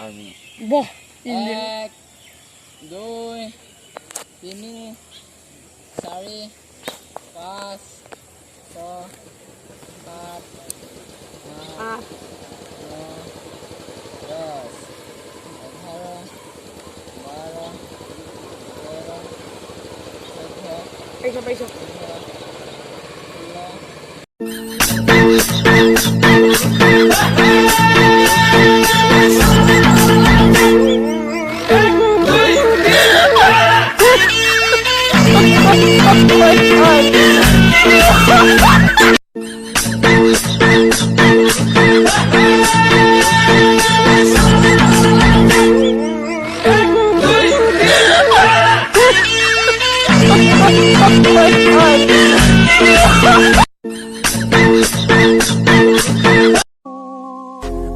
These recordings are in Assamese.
পারবি বাহ 1 2 3 4 5 6 7 8 9 10 11 12 13 14 পয়সা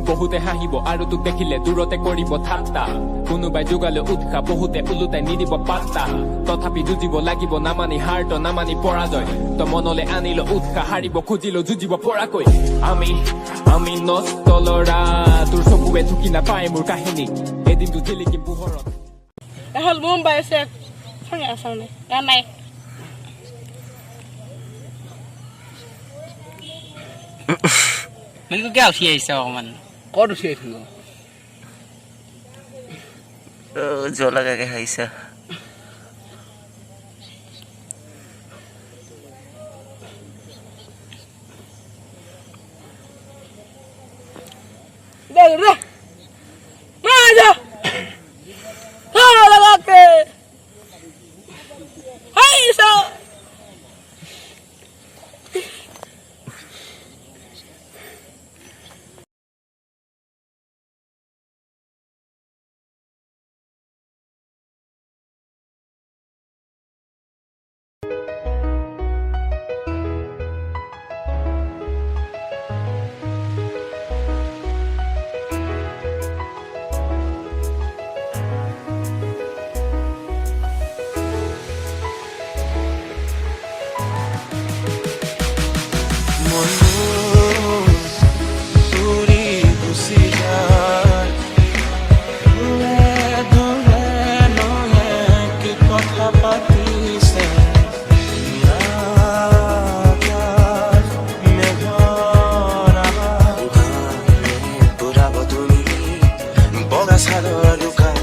বহুতে হাঁহিব আৰু তোক দেখিলে দূৰতে কৰিব ঠাট্টা কোনোবাই যোগালে উৎসাহ বহুতে ওলোটাই নিদিব পাত্তা তথাপি যুঁজিব লাগিব নামানি হাৰ্ট নামানি পৰাজয় তই মনলে আনিল উৎসাহ হাৰিব খুজিলো যুঁজিব পৰাকৈ আমি নষ্ট লৰা তোৰ চকুৱে ঢুকি নাপায় মোৰ কাহিনী এদিনটো জিলিকিম পোহৰত এখন মুম্বাই আছে শুনি আছা নে গান নাই Mikku क्या उसी ऐसा हो मन कौन उसी ऐसा हो जो लगा के ऐसा देख रे मार जा हाँ लगा के ऐसा Salud, Lucas.